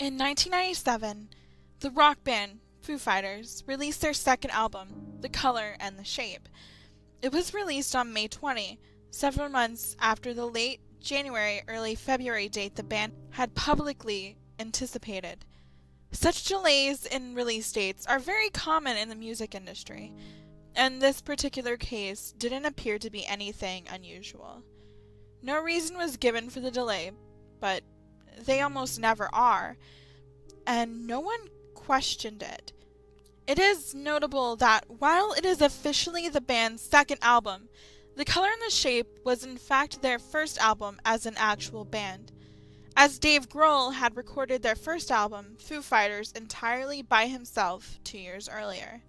In 1997, the rock band Foo Fighters released their second album, The Color and the Shape. It was released on May 20, several months after the late January, early February date the band had publicly anticipated. Such delays in release dates are very common in the music industry, and this particular case didn't appear to be anything unusual. No reason was given for the delay, but they almost never are, and no one questioned it. It is notable that while it is officially the band's second album, The Color and the Shape was in fact their first album as an actual band, as Dave Grohl had recorded their first album, Foo Fighters, entirely by himself 2 years earlier.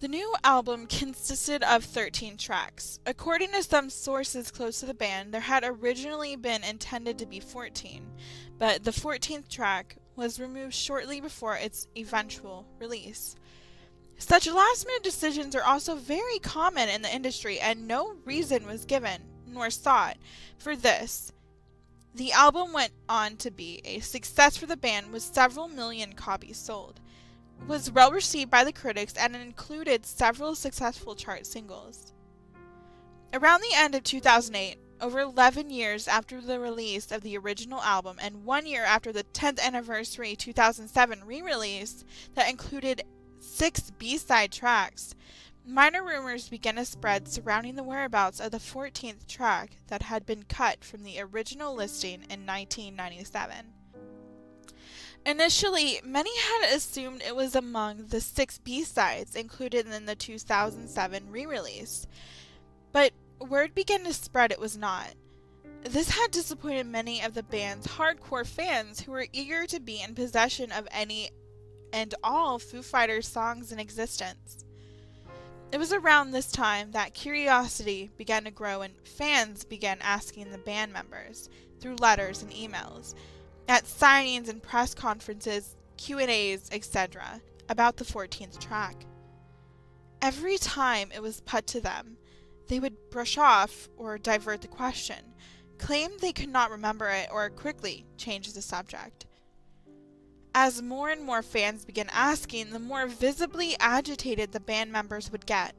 The new album consisted of 13 tracks. According to some sources close to the band, there had originally been intended to be 14, but the 14th track was removed shortly before its eventual release. Such last-minute decisions are also very common in the industry, and no reason was given, nor sought, for this. The album went on to be a success for the band with several million copies sold. It was well received by the critics and included several successful chart singles. Around the end of 2008, over 11 years after the release of the original album and 1 year after the 10th anniversary 2007 re-release that included 6 B-side tracks, minor rumors began to spread surrounding the whereabouts of the 14th track that had been cut from the original listing in 1997. Initially, many had assumed it was among the 6 B-sides included in the 2007 re-release, but word began to spread it was not. This had disappointed many of the band's hardcore fans who were eager to be in possession of any and all Foo Fighters songs in existence. It was around this time that curiosity began to grow and fans began asking the band members, through letters and emails, at signings and press conferences, Q&As, etc., about the 14th track. Every time it was put to them, they would brush off or divert the question, claim they could not remember it, or quickly change the subject. As more and more fans began asking, the more visibly agitated the band members would get.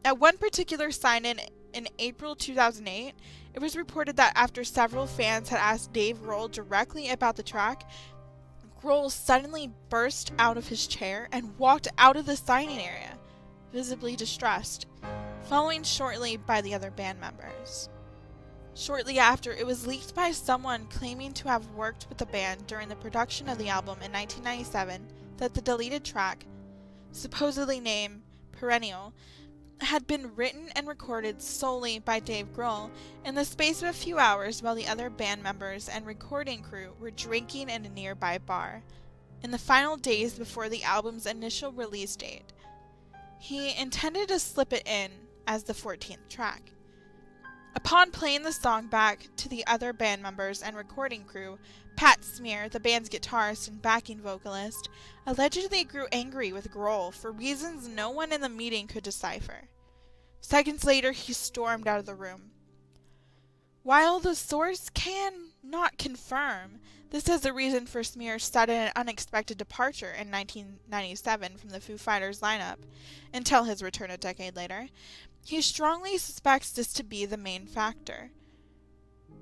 At one particular sign-in in April 2008, it was reported that after several fans had asked Dave Grohl directly about the track, Grohl suddenly burst out of his chair and walked out of the signing area, visibly distressed, following shortly by the other band members. Shortly after, it was leaked by someone claiming to have worked with the band during the production of the album in 1997 that the deleted track, supposedly named Perennial, had been written and recorded solely by Dave Grohl in the space of a few hours while the other band members and recording crew were drinking in a nearby bar, in the final days before the album's initial release date. He intended to slip it in as the 14th track. Upon playing the song back to the other band members and recording crew, Pat Smear, the band's guitarist and backing vocalist, allegedly grew angry with Grohl for reasons no one in the meeting could decipher. Seconds later, he stormed out of the room. While the source can not confirm this as the reason for Smear's sudden and unexpected departure in 1997 from the Foo Fighters lineup until his return a decade later, he strongly suspects this to be the main factor.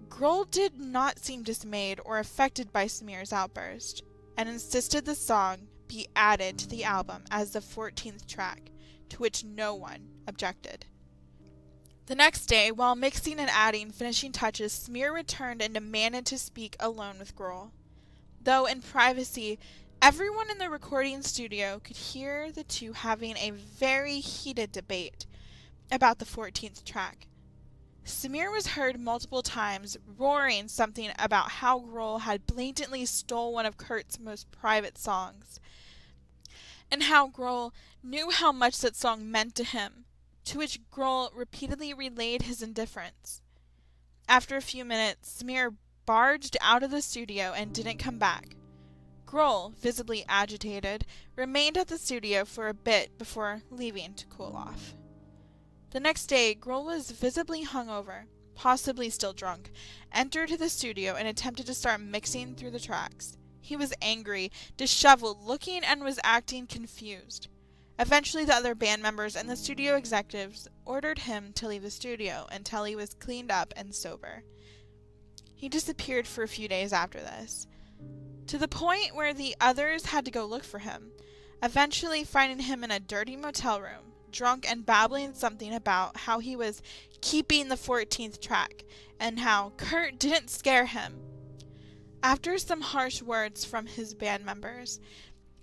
Grohl did not seem dismayed or affected by Smear's outburst, and insisted the song be added to the album as the 14th track, to which no one objected. The next day, while mixing and adding finishing touches, Smear returned and demanded to speak alone with Grohl. Though in privacy, everyone in the recording studio could hear the two having a very heated debate about the 14th track. Smear was heard multiple times roaring something about how Grohl had blatantly stole one of Kurt's most private songs, and how Grohl knew how much that song meant to him, to which Grohl repeatedly relayed his indifference. After a few minutes, Smear barged out of the studio and didn't come back. Grohl, visibly agitated, remained at the studio for a bit before leaving to cool off. The next day, Grohl was visibly hungover, possibly still drunk, entered the studio and attempted to start mixing through the tracks. He was angry, disheveled, looking and was acting confused. Eventually, the other band members and the studio executives ordered him to leave the studio until he was cleaned up and sober. He disappeared for a few days after this, to the point where the others had to go look for him, eventually finding him in a dirty motel room, drunk and babbling something about how he was keeping the 14th track and how Kurt didn't scare him. After some harsh words from his band members,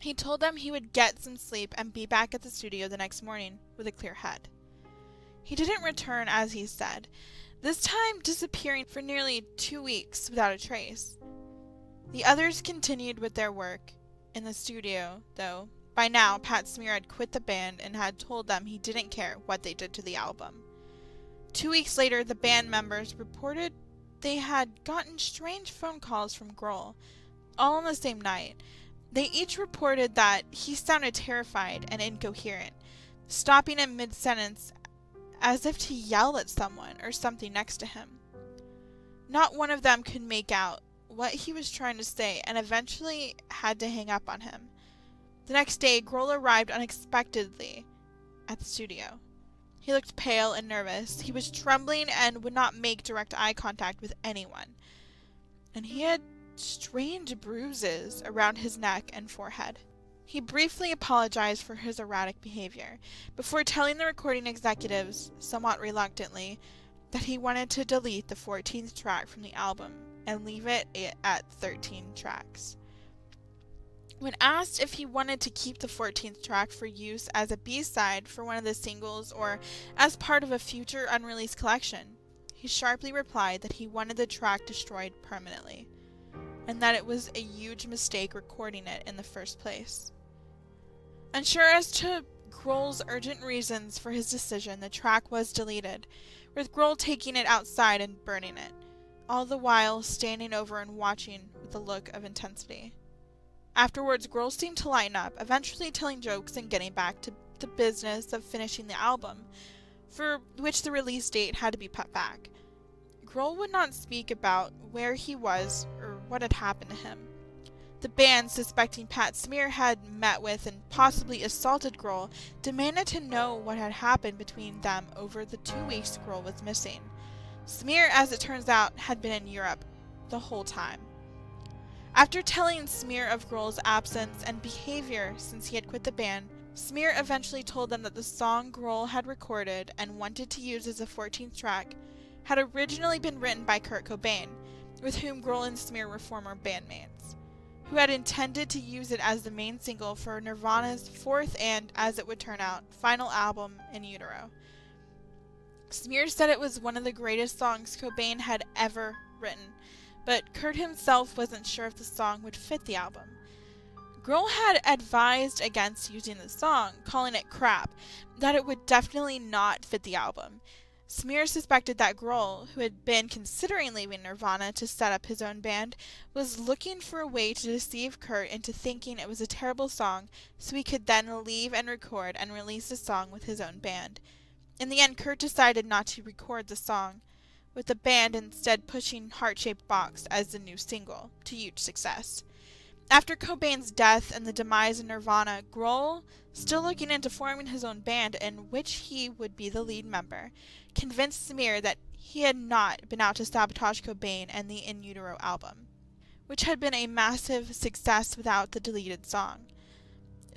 he told them he would get some sleep and be back at the studio the next morning with a clear head. He didn't return as he said, this time disappearing for nearly 2 weeks without a trace. The others continued with their work in the studio, though by now Pat Smear had quit the band and had told them he didn't care what they did to the album. 2 weeks later, the band members reported they had gotten strange phone calls from Grohl, all on the same night. They each reported that he sounded terrified and incoherent, stopping in mid-sentence as if to yell at someone or something next to him. Not one of them could make out what he was trying to say and eventually had to hang up on him. The next day, Grohl arrived unexpectedly at the studio. He looked pale and nervous. He was trembling and would not make direct eye contact with anyone. And he had strange bruises around his neck and forehead. He briefly apologized for his erratic behavior, before telling the recording executives, somewhat reluctantly, that he wanted to delete the 14th track from the album and leave it at 13 tracks. When asked if he wanted to keep the 14th track for use as a B-side for one of the singles or as part of a future unreleased collection, he sharply replied that he wanted the track destroyed permanently, and that it was a huge mistake recording it in the first place. Unsure as to Grohl's urgent reasons for his decision, the track was deleted, with Grohl taking it outside and burning it, all the while standing over and watching with a look of intensity. Afterwards, Grohl seemed to lighten up, eventually telling jokes and getting back to the business of finishing the album, for which the release date had to be put back. Grohl would not speak about where he was or what had happened to him. The band, suspecting Pat Smear had met with and possibly assaulted Grohl, demanded to know what had happened between them over the 2 weeks Grohl was missing. Smear, as it turns out, had been in Europe the whole time. After telling Smear of Grohl's absence and behavior since he had quit the band, Smear eventually told them that the song Grohl had recorded and wanted to use as a 14th track had originally been written by Kurt Cobain, with whom Grohl and Smear were former bandmates, who had intended to use it as the main single for Nirvana's fourth and, as it would turn out, final album, In Utero. Smear said it was one of the greatest songs Cobain had ever written, but Kurt himself wasn't sure if the song would fit the album. Grohl had advised against using the song, calling it crap, that it would definitely not fit the album. Smear suspected that Grohl, who had been considering leaving Nirvana to set up his own band, was looking for a way to deceive Kurt into thinking it was a terrible song so he could then leave and record and release the song with his own band. In the end, Kurt decided not to record the song, with the band instead pushing Heart-Shaped Box as the new single, to huge success. After Cobain's death and the demise of Nirvana, Grohl, still looking into forming his own band in which he would be the lead member, convinced Smear that he had not been out to sabotage Cobain and the In Utero album, which had been a massive success without the deleted song.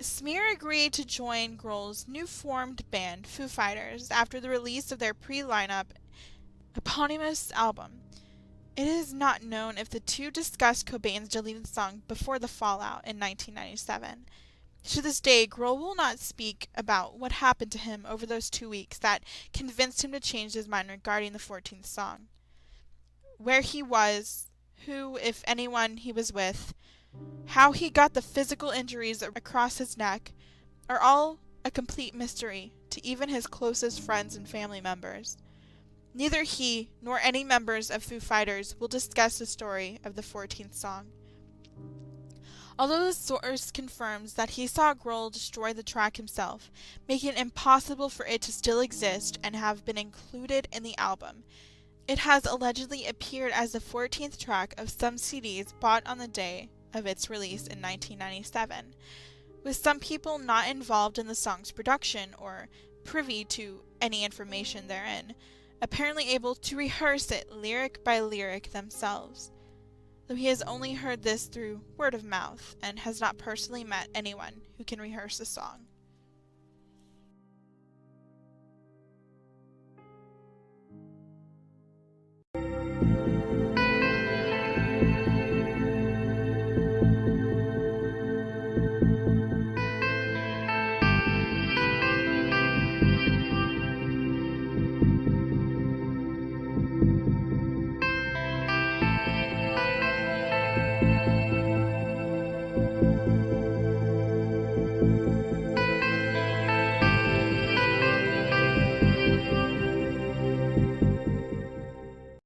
Smear agreed to join Grohl's new-formed band, Foo Fighters, after the release of their pre-lineup eponymous album. It is not known if the two discussed Cobain's deleted song before the fallout in 1997. To this day, Grohl will not speak about what happened to him over those 2 weeks that convinced him to change his mind regarding the 14th song. Where he was, who, if anyone, he was with, how he got the physical injuries across his neck, are all a complete mystery to even his closest friends and family members. Neither he nor any members of Foo Fighters will discuss the story of the 14th song. Although the source confirms that he saw Grohl destroy the track himself, making it impossible for it to still exist and have been included in the album, it has allegedly appeared as the 14th track of some CDs bought on the day of its release in 1997, with some people not involved in the song's production or privy to any information therein, apparently able to rehearse it lyric by lyric themselves, though he has only heard this through word of mouth and has not personally met anyone who can rehearse the song.